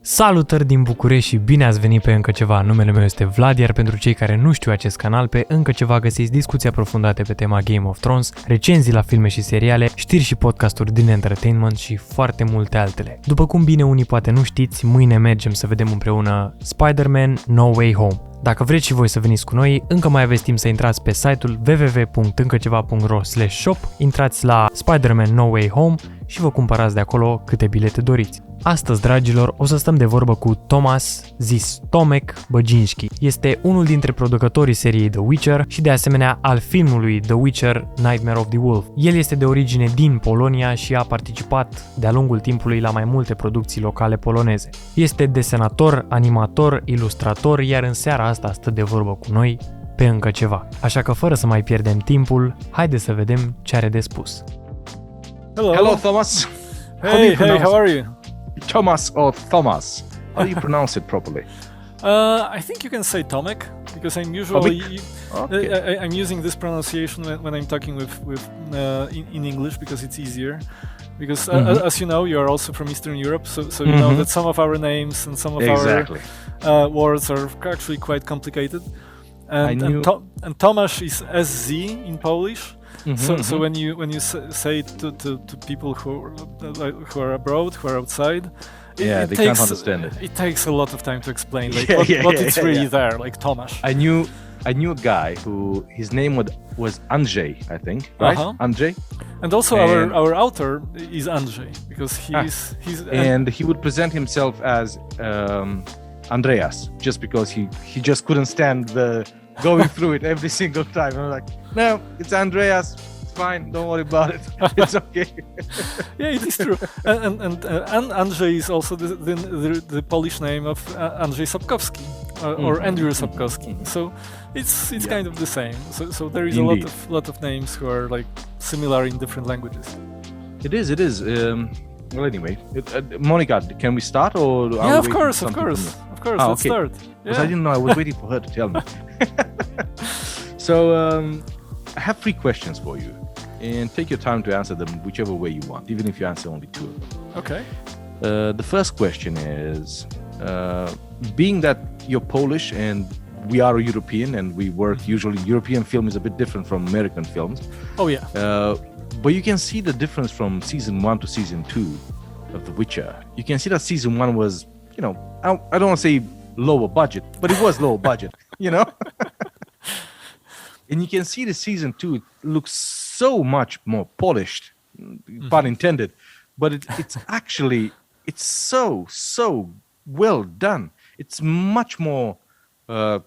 Salutări din București și bine ați venit pe Încă Ceva. Numele meu este Vlad, iar pentru cei care nu știu acest canal, pe Încă Ceva găsiți discuții aprofundate pe tema Game of Thrones, recenzii la filme și seriale, știri și podcasturi din entertainment și foarte multe altele. După cum bine unii poate nu știți, mâine mergem să vedem împreună Spider-Man No Way Home. Dacă vreți și voi să veniți cu noi, încă mai aveți timp să intrați pe site-ul www.încăceva.ro/shop, intrați la Spider-Man No Way Home și vă cumpărați de acolo câte bilete doriți. Astăzi, dragilor, o să stăm de vorbă cu Tomasz, zis Tomek Baginski. Este unul dintre producătorii seriei The Witcher și de asemenea al filmului The Witcher Nightmare of the Wolf. El este de origine din Polonia și a participat de-a lungul timpului la mai multe producții locale poloneze. Este desenator, animator, ilustrator, iar în seara asta stă de vorbă cu noi pe Încă Ceva. Așa că fără să mai pierdem timpul, haide să vedem ce are de spus. Hello, Thomas. Hey, how are you? Tomasz or Thomas? How do you pronounce it properly? I think you can say Tomek because I'm usually I'm using this pronunciation when I'm talking with in English because it's easier. Because as you know, you are also from Eastern Europe, so you know that some of our names and some of our words are actually quite complicated. And Tomasz is SZ in Polish. So when you say it to people who are abroad, who are outside, they can't understand it. It takes a lot of time to explain what it's really there, like Tomasz. I knew a guy who his name was Andrzej, I think, right? Andrzej. And also our author is Andrzej because he's and he would present himself as Andreas just because he just couldn't stand the going through it every single time. I'm like, no, it's Andreas. It's fine. Don't worry about it. It's okay. Yeah, it is true. And Andrzej is also the Polish name of Andrzej Sapkowski or Andrew Sapkowski. So it's kind of the same. So there is Indeed. a lot of names who are like similar in different languages. It is. Well, anyway, Monica, can we start or? Yeah, of course. Let's start. Because I didn't know. I was waiting for her to tell me. So I have 3 questions for you, and take your time to answer them whichever way you want, even if you answer only 2 of them. Okay. The first question is, being that you're Polish and we are European and we work usually, European film is a bit different from American films. Oh yeah. But you can see the difference from season 1 to season 2 of The Witcher. You can see that season 1 was, I don't want to say lower budget, but it was lower budget, And you can see the season 2 looks so much more polished, pun intended, but it's actually, it's so well done. It's much more, I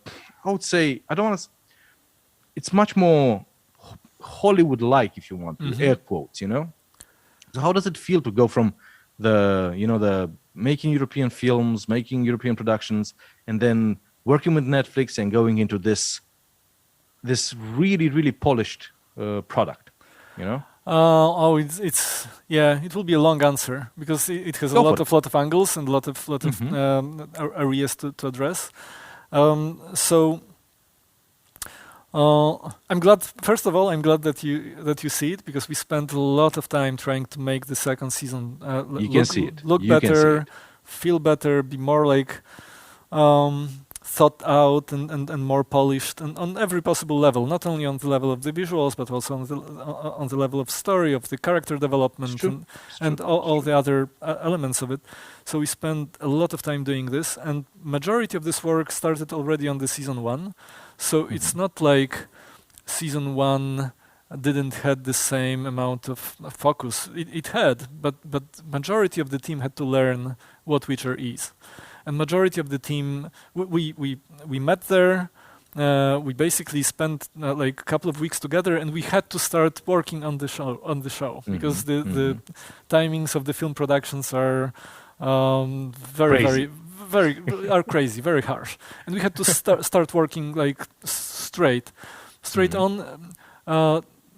would say, it's much more Hollywood-like, if you want, air quotes, So how does it feel to go from the making European films, making European productions, and then working with Netflix and going into this really, really polished product, it will be a long answer because it has a lot of angles and a lot of areas to address. I'm glad. First of all, I'm glad that you see it because we spent a lot of time trying to make the second season look better, feel better, be more like thought out and more polished and on every possible level, not only on the level of the visuals but also on the level of story, of the character development and all the other elements of it. So we spent a lot of time doing this, and majority of this work started already on the season 1. So it's not like season 1 didn't had the same amount of focus. It had, but majority of the team had to learn what Witcher is. And majority of the team, we met there. We basically spent like a couple of weeks together, and we had to start working on the show because the timings of the film productions are very crazy, very harsh, and we had to start working like straight on.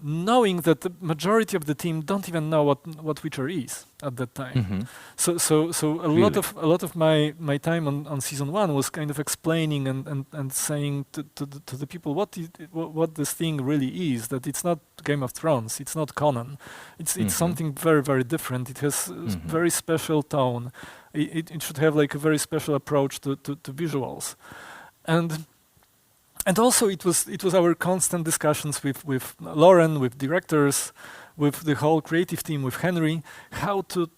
knowing that the majority of the team don't even know what Witcher is at that time. So a lot of my time on season 1 was kind of explaining and saying to the people what this thing really is, that it's not Game of Thrones, it's not Conan, it's something very, very different. It has very special tone. It should have like a very special approach to visuals, and also it was our constant discussions with Lauren, with directors, with the whole creative team, with Henry, how to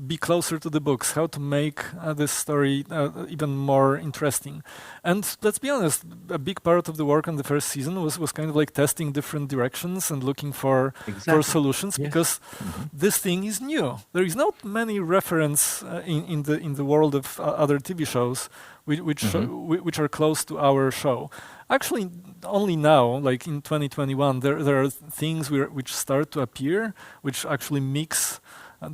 be closer to the books, how to make this story even more interesting. And let's be honest, a big part of the work on the first season was kind of like testing different directions and looking for solutions, because this thing is new. There is not many reference in the world of other TV shows which are close to our show. Actually, only now, like in 2021, there are things which start to appear, which actually mix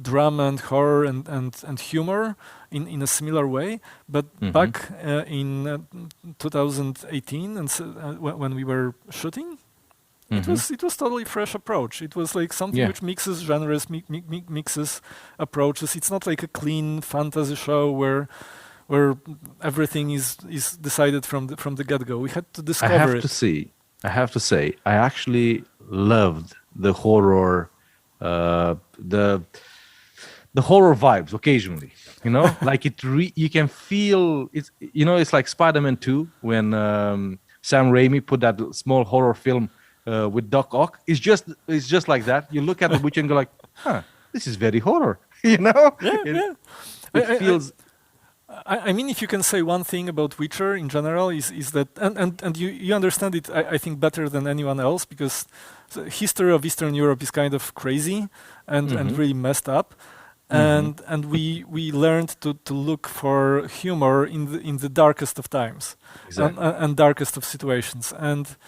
drama and horror and humor in a similar way. But back in 2018, and when we were shooting, it was totally fresh approach. It was like something which mixes genres, mixes approaches. It's not like a clean fantasy show where everything is decided from the get-go. We had to discover it. I have to say, I actually loved the horror, the horror vibes occasionally. You know, like you can feel it's. You know, it's like Spider-Man 2 when Sam Raimi put that small horror film with Doc Ock. It's just like that. You look at the Witcher and go like, huh, this is very horror. You know, it feels. I mean, if you can say one thing about Witcher in general is that, and you understand it, I think, better than anyone else, because the history of Eastern Europe is kind of crazy and really messed up, and we learned to look for humor in the darkest of times and darkest of situations, and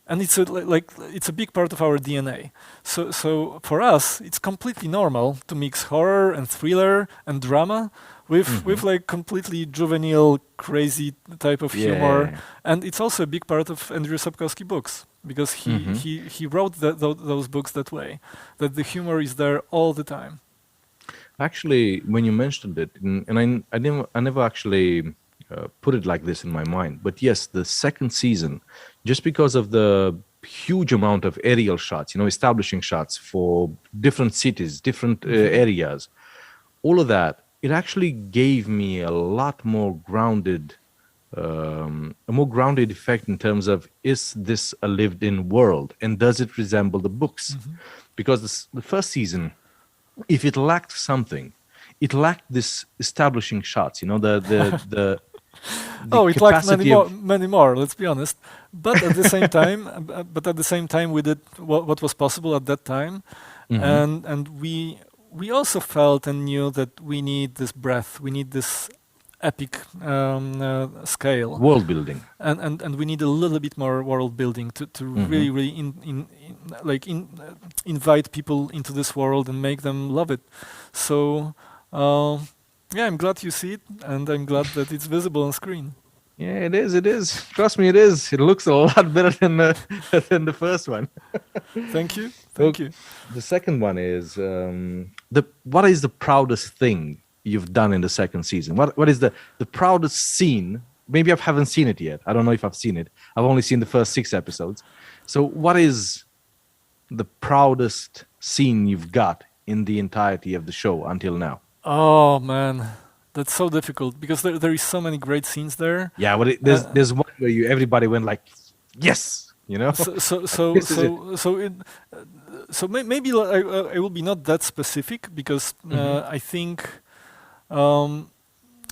it's it's a big part of our DNA. So for us, it's completely normal to mix horror and thriller and drama with like completely juvenile, crazy type of humor, and it's also a big part of Andrew Sapkowski books, because he wrote those books that way, that the humor is there all the time. Actually, when you mentioned it, and I never actually put it like this in my mind, but yes, the second season, just because of the huge amount of aerial shots, establishing shots for different cities, different areas, all of that, it actually gave me a lot more grounded, effect in terms of, is this a lived-in world, and does it resemble the books? Because the first season, if it lacked something, it lacked this establishing shots. The it lacked many more. Let's be honest. But at the same time, we did what was possible at that time, and we also felt and knew that we need this breadth, we need this epic scale, world building, and we need a little bit more world building to really invite people into this world and make them love it. So I'm glad you see it, and I'm glad that it's visible on screen. Yeah, it is. It is. Trust me, it is. It looks a lot better than the first one. Thank you. The second one is what is the proudest thing you've done in the second season? What is the proudest scene? Maybe I haven't seen it yet. I don't know if I've seen it. I've only seen the first 6 episodes. So what is the proudest scene you've got in the entirety of the show until now? Oh man, that's so difficult, because there is so many great scenes there. Yeah, but there's one where everybody went like, yes, So maybe I will be not that specific, because I think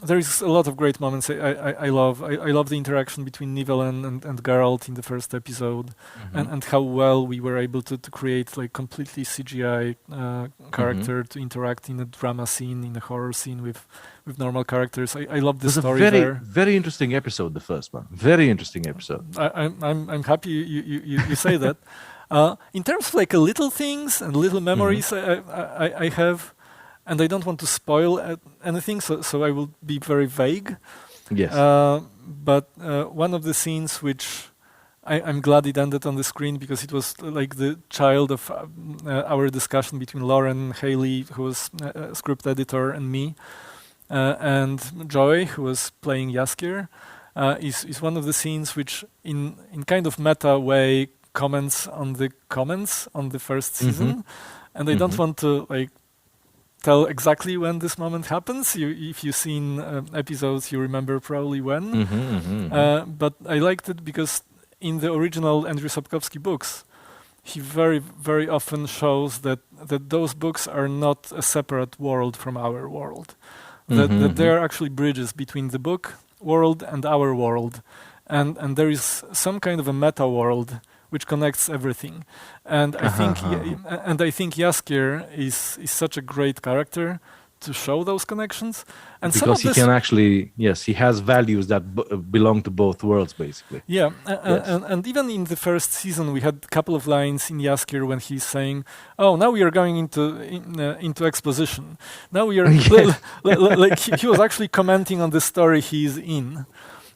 there is a lot of great moments I love. I love the interaction between Nivellen and Geralt in the first episode, and how well we were able to create like completely CGI character to interact in a drama scene, in a horror scene with normal characters. I love the story there. Very interesting episode, the first one. Very interesting episode. I'm happy you say that. In terms of like little things and little memories I have. And I don't want to spoil anything, so I will be very vague. Yes. But one of the scenes which I'm glad it ended on the screen because it was like the child of our discussion between Lauren, Haley, who was a script editor, and me, and Joy, who was playing Jaskier. Is one of the scenes which, in kind of meta way, comments on the first season, and I don't want to like tell exactly when this moment happens. If you've seen episodes, you remember probably when. But I liked it because in the original Andrew Sapkowski books, he very, very often shows that those books are not a separate world from our world. That they are actually bridges between the book world and our world. And there is some kind of a meta world which connects everything. And I think Jaskier is such a great character to show those connections. And because he can actually, yes, he has values that belong to both worlds, basically. Yeah, and even in the first season, we had a couple of lines in Jaskier when he's saying, "Oh, now we are going into exposition. Now we are like he was actually commenting on the story he's in."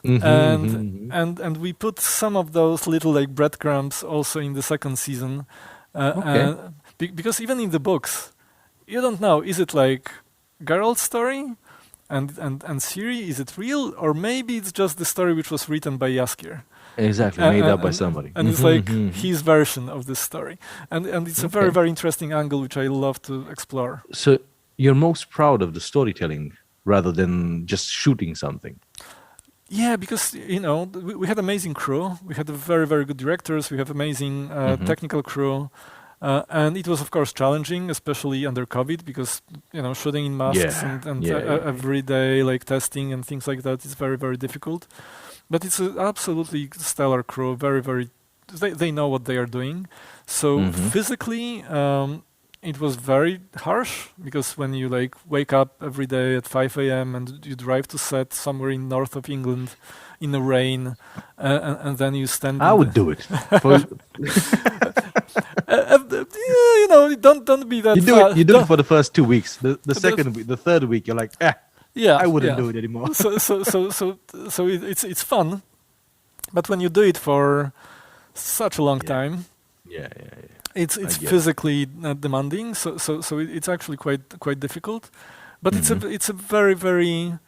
And we put some of those little like breadcrumbs also in the second season, because even in the books, you don't know, is it like Geralt's story and Ciri, is it real, or maybe it's just the story which was written by Jaskier, made up by somebody, and it's like his version of this story, and it's a very, very interesting angle which I love to explore. So you're most proud of the storytelling rather than just shooting something. Yeah, because we had amazing crew. We had very, very good directors. We have amazing technical crew, and it was of course challenging, especially under COVID, because shooting in masks and every day like testing and things like that is very, very difficult. But it's an absolutely stellar crew. Very, very. They know what they are doing. So physically. It was very harsh because when you like wake up every day at 5 a.m. and you drive to set somewhere in north of England in the rain, and then you stand. I would do it. Don't be that. You do it for the first 2 weeks. The third week, you're like, I wouldn't do it anymore. So it's fun, but when you do it for such a long time, it's physically demanding, so it's actually quite difficult, but it's a very, very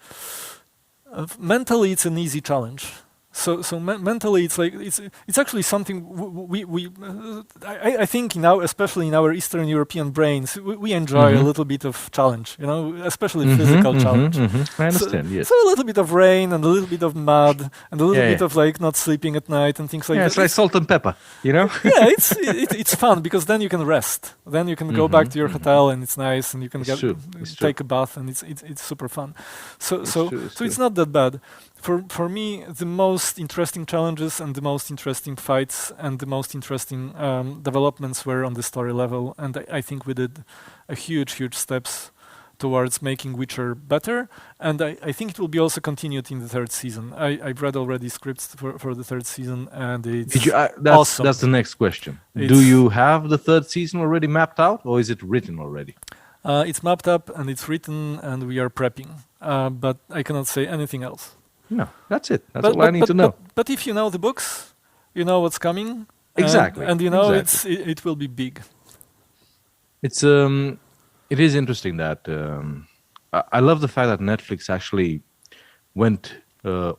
mentally it's an easy challenge. So mentally it's like it's actually something I think now, especially in our Eastern European brains, we enjoy a little bit of challenge, especially physical challenge. I understand. Yes. So a little bit of rain and a little bit of mud and a little bit of like not sleeping at night and things like that. It's like salt and pepper, it's fun because then you can rest. Then you can go back to your hotel and it's nice and you can take a bath and it's super fun. So it's not that bad. For me, the most interesting challenges and the most interesting fights and the most interesting developments were on the story level, and I think we did a huge steps towards making Witcher better, and I think it will be also continued in the third season. I've read already scripts for the third season, and it's awesome. That's the next question. Do you have the third season already mapped out, or is it written already? It's mapped up and it's written, and we are prepping, but I cannot say anything else. No, that's it. That's all I need to know. But if you know the books, you know what's coming. Exactly. And it will be big. It is interesting that I love the fact that Netflix actually went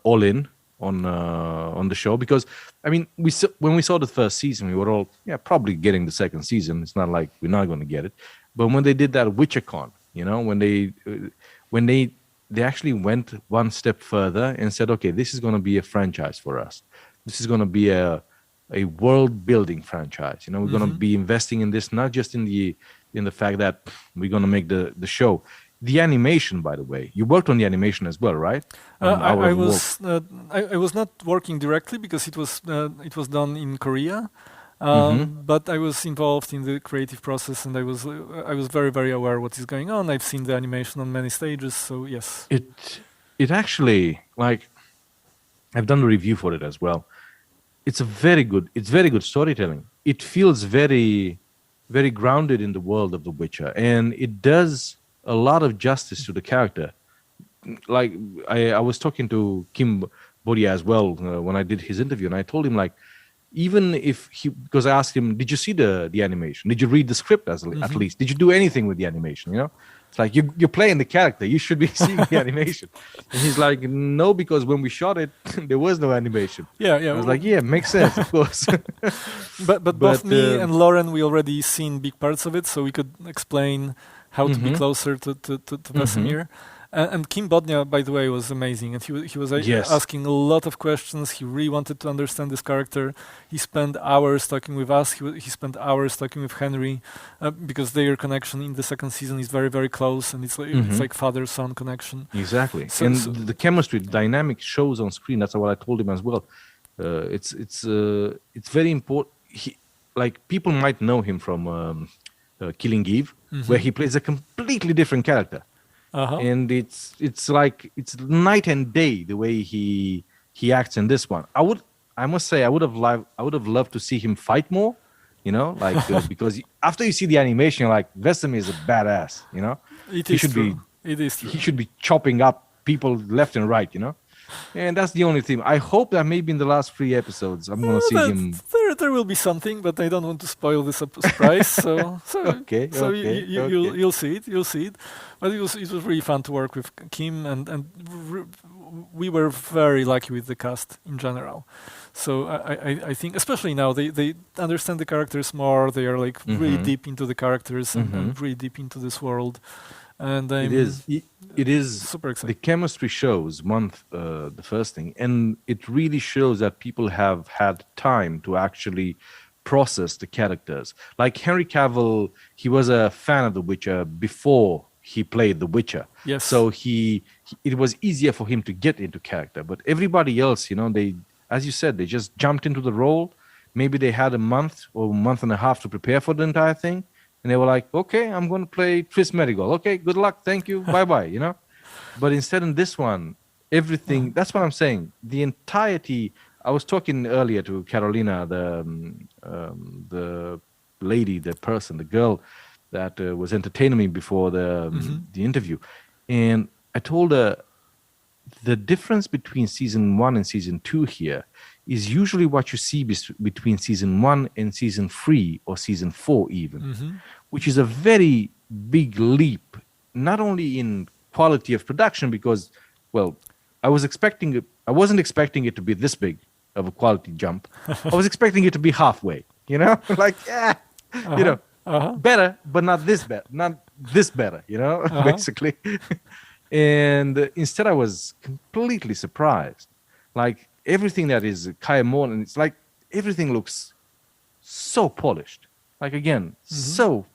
all in on the show, because I mean when we saw the first season, we were all probably getting the second season. It's not like we're not going to get it. But when they did that WitcherCon, when they actually went one step further and said, okay, this is going to be a franchise for us. This is going to be a world-building franchise. We're going to be investing in this, not just in the fact that we're going to make the show. The animation, by the way, you worked on the animation as well, right? I was not working directly because it was done in Korea. But I was involved in the creative process, and I was very, very aware what is going on. I've seen the animation on many stages, so yes. It actually, like, I've done a review for it as well. It's very good storytelling. It feels very, very grounded in the world of The Witcher, and it does a lot of justice to the character. Like, I was talking to Kim Bodia as well when I did his interview, and I told him, like, even if because I asked him, did you see the animation? Did you read the script at least? Did you do anything with the animation? It's like you're playing the character. You should be seeing the animation. And he's like, no, because when we shot it, there was no animation. Yeah. I was like, yeah, makes sense, of course. but both me and Lauren, we already seen big parts of it, so we could explain how to be closer to Vesemir. And Kim Bodnia, by the way, was amazing, and he was asking a lot of questions. He really wanted to understand this character. He spent hours talking with us. He spent hours talking with Henry, because their connection in the second season is very, very close, and it's like father-son connection. Exactly, so the chemistry, the dynamic shows on screen. That's what I told him as well. It's very important. People might know him from Killing Eve, where he plays a completely different character. And it's like it's night and day the way he acts in this one. I must say I would have loved to see him fight more, because after you see the animation, you're like, Vesemir is a badass, He should be chopping up people left and right, And that's the only thing. I hope that maybe in the last 3 episodes I'm going to see him. There will be something, but I don't want to spoil the surprise. So you'll see it. You'll see it. But it was really fun to work with Kim, and we were very lucky with the cast in general. So I think, especially now, they understand the characters more. They are like really deep into the characters and really deep into this world. And it is super exciting. The chemistry shows the first thing, and it really shows that people have had time to actually process the characters. Like Henry Cavill, he was a fan of The Witcher before he played The Witcher. Yes. So it was easier for him to get into character. But everybody else, they, as you said, they just jumped into the role. Maybe they had a month or a month and a half to prepare for the entire thing. And they were like, okay, I'm going to play Tris Merigold. Okay, good luck. Thank you. Bye-bye, But instead in this one, everything, that's what I'm saying. The entirety, I was talking earlier to Carolina, the lady, the person, the girl that was entertaining me before the interview. And I told her the difference between season 1 and season 2 here is usually what you see between season 1 and season 3 or season 4 even, which is a very big leap, not only in quality of production, because, I wasn't expecting it to be this big of a quality jump. I was expecting it to be halfway, better, but not this better, basically. And instead I was completely surprised. Like, everything that is Kaya Morton, it's like everything looks so polished. Like, again, so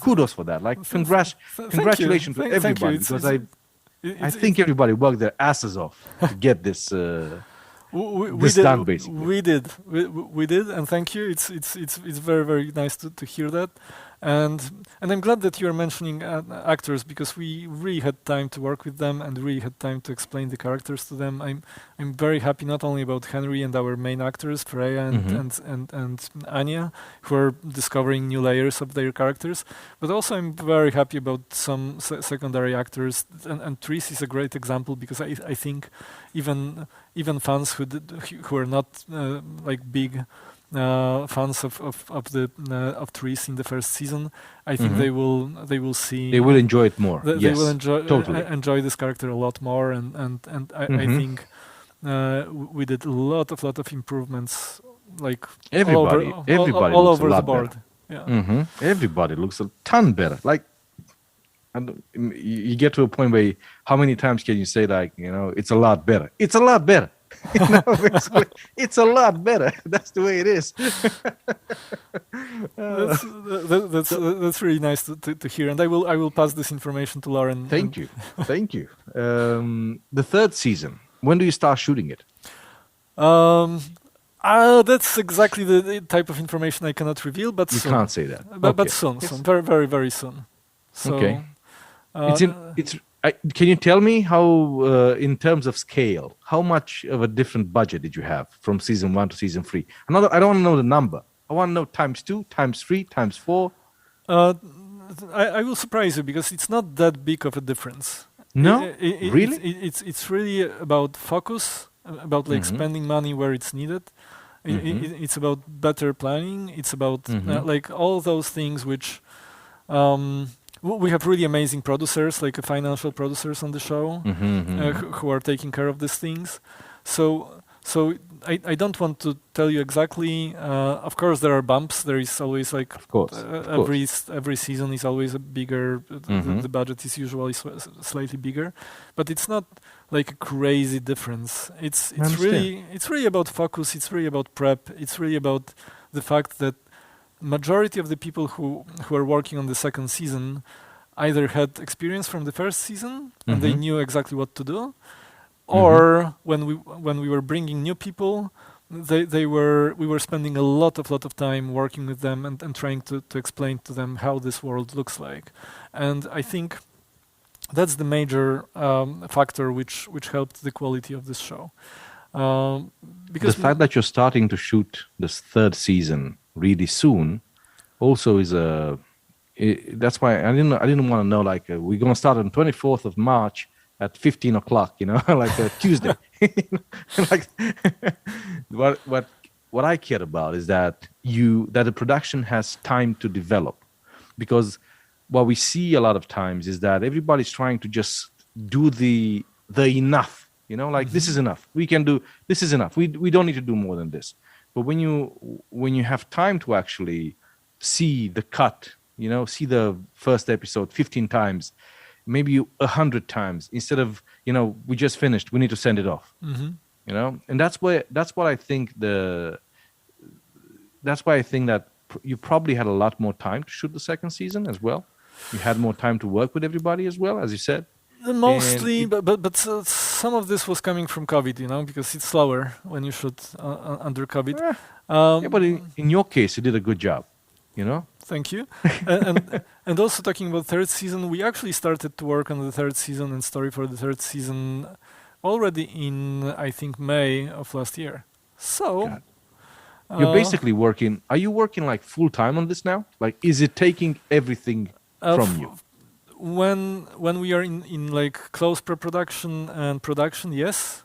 kudos for that. Like, congratulations to everybody, because I think everybody worked their asses off to get this done, basically. We did, and thank you. It's very, very nice to hear that. And I'm glad that you're mentioning actors, because we really had time to work with them and really had time to explain the characters to them. I'm very happy not only about Henry and our main actors, Freya and Anya, who are discovering new layers of their characters, but also I'm very happy about some secondary actors. And Tris is a great example, because I think even fans who are not big fans of Tris in the first season, I think they will enjoy it more. They will enjoy this character a lot more, and I think we did a lot of improvements, like everybody all over the board. Better. Yeah. Everybody looks a ton better. Like, you get to a point where how many times can you say, like, it's a lot better? It's a lot better. Basically, it's a lot better. That's the way it is. That's really nice to hear, and I will pass this information to Lauren. Thank you. The third season. When do you start shooting it? That's exactly the type of information I cannot reveal. But you can't say that. But soon, very, very, very soon. So, okay. Can you tell me how, in terms of scale, how much of a different budget did you have from season 1 to season 3? I don't want to know the number. I want to know times 2, times 3, times 4. I will surprise you, because it's not that big of a difference. No, really? It's really about focus, about spending money where it's needed, It's about better planning. It's about like all those things which we have really amazing producers, like financial producers on the show, who are taking care of these things. So I don't want to tell you exactly. Of course, there are bumps. There is always like every season is always a bigger. The budget is usually slightly bigger, but it's not like a crazy difference. It's really about focus. It's really about prep. It's really about the fact that majority of the people who are working on the second season either had experience from the first season and they knew exactly what to do, or when we were bringing new people, we were spending a lot of time working with them and trying to explain to them how this world looks like. And I think that's the major factor which helped the quality of this show. Because the fact that you're starting to shoot this third season really soon also is that's why I didn't want to know, like, we're going to start on 24th of March at 15 o'clock, like a Tuesday. Like, what I care about is that the production has time to develop, because what we see a lot of times is that everybody's trying to just do the enough, like this is enough. We can do, this is enough. We don't need to do more than this. But when you have time to actually see the cut, see the first episode 15 times, maybe 100 times, instead of, we just finished, we need to send it off. And that's why I think that you probably had a lot more time to shoot the second season as well. You had more time to work with everybody as well, as you said. Mostly, but some of this was coming from COVID, because it's slower when you shoot under COVID. Yeah, but in your case, you did a good job, Thank you. And also talking about third season, we actually started to work on the third season and story for the third season already in, I think, May of last year. So you're basically working. Are you working like full time on this now? Like, is it taking everything from you? When we are in like close pre-production and production, yes.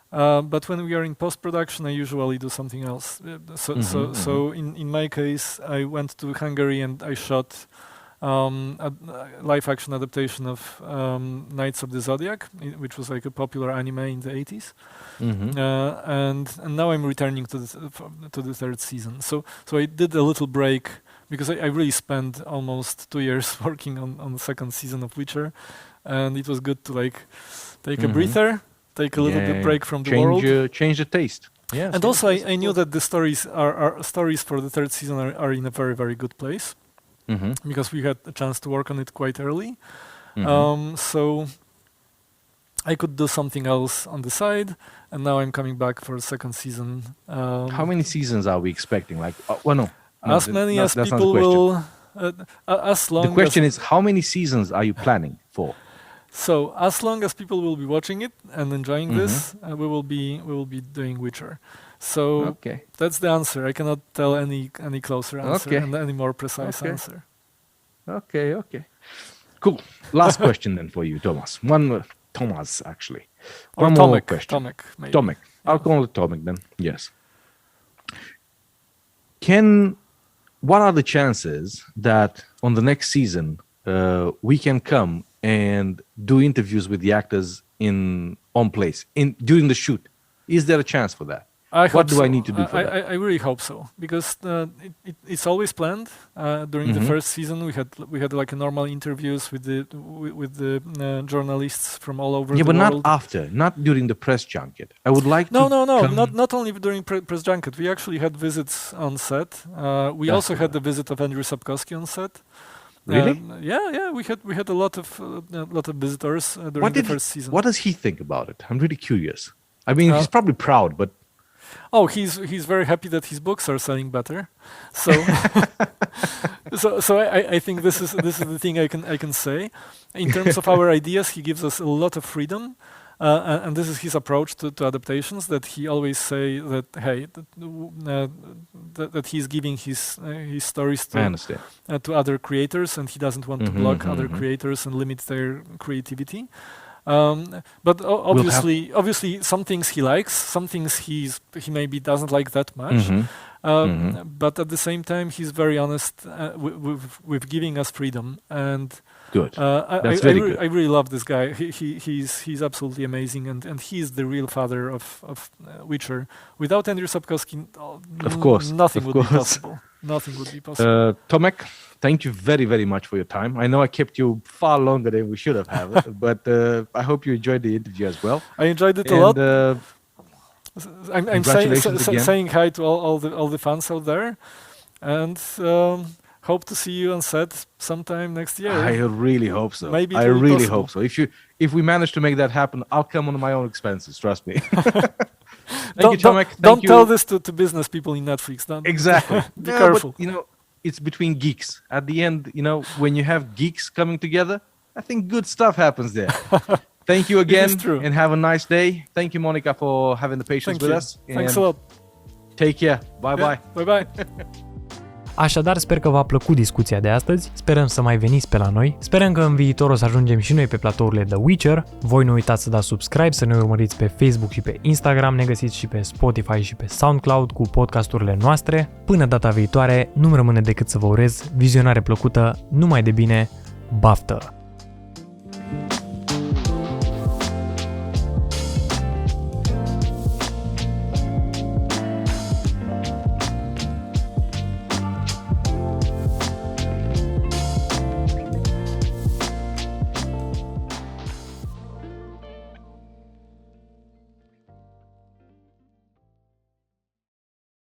But when we are in post-production, I usually do something else. So in my case, I went to Hungary and I shot a live-action adaptation of Knights of the Zodiac, which was like a popular anime in the 80s. And now I'm returning to the third season. So I did a little break, because I really spent almost 2 years working on the second season of Witcher, and it was good to like take a breather, take a little bit break from the world, change the taste. Yes, and also I knew that the stories stories for the third season are in a very, very good place, because we had a chance to work on it quite early. So I could do something else on the side, and now I'm coming back for the second season. How many seasons are we expecting? Like, as many as people will. As long. The question is, how many seasons are you planning for? So as long as people will be watching it and enjoying this, we will be doing Witcher. So that's the answer. I cannot tell any closer answer and any more precise answer. Okay. Cool. Last question then for you, Tomasz. Tomasz, actually. One more question. Tomek, maybe. Tomek. I'll call it Tomek then. Yes. What are the chances that on the next season we can come and do interviews with the actors on place during the shoot? Is there a chance for that? What do I need to do for that? I really hope so, because it's always planned. During the first season, we had like normal interviews with the journalists from all over the world. Yeah, but not during the press junket. I would like to. Not only during press junket. We actually had visits on set. We also had the visit of Andrew Sapkowski on set. Really? Yeah. We had a lot of visitors during the first season. What does he think about it? I'm really curious. I mean, he's probably proud, but. Oh, he's very happy that his books are selling better. So, I think this is the thing I can say. In terms of our ideas, he gives us a lot of freedom, and this is his approach to adaptations. That he always say that that he's giving his stories to other creators, and he doesn't want to block other creators and limit their creativity. But obviously, some things he likes, some things he maybe doesn't like that much. But at the same time, he's very honest with giving us freedom. And good. That's very good. I really love this guy. He's absolutely amazing, and he's the real father of Witcher. Without Andrew Sapkowski, of course, nothing would be possible. Nothing would be possible. Tomek, thank you very, very much for your time. I know I kept you far longer than we should have, but I hope you enjoyed the interview as well. I enjoyed it a lot. I'm saying hi to all the fans out there, and hope to see you on set sometime next year. I really hope so. Maybe I really hope so. If we manage to make that happen, I'll come on my own expenses. Trust me. Thank you, Tomek. Don't tell this to business people in Netflix. Exactly. Be careful. But, it's between geeks. At the end, when you have geeks coming together, I think good stuff happens there. Thank you again, and have a nice day. Thank you, Monica, for having the patience with us. Thanks a lot. Take care. Bye-bye. Bye-bye. Așadar, sper că v-a plăcut discuția de astăzi, sperăm să mai veniți pe la noi, sperăm că în viitor o să ajungem și noi pe platourile The Witcher. Voi nu uitați să dați subscribe, să ne urmăriți pe Facebook și pe Instagram, ne găsiți și pe Spotify și pe SoundCloud cu podcasturile noastre. Până data viitoare, nu-mi rămâne decât să vă urez vizionare plăcută, numai de bine, baftă!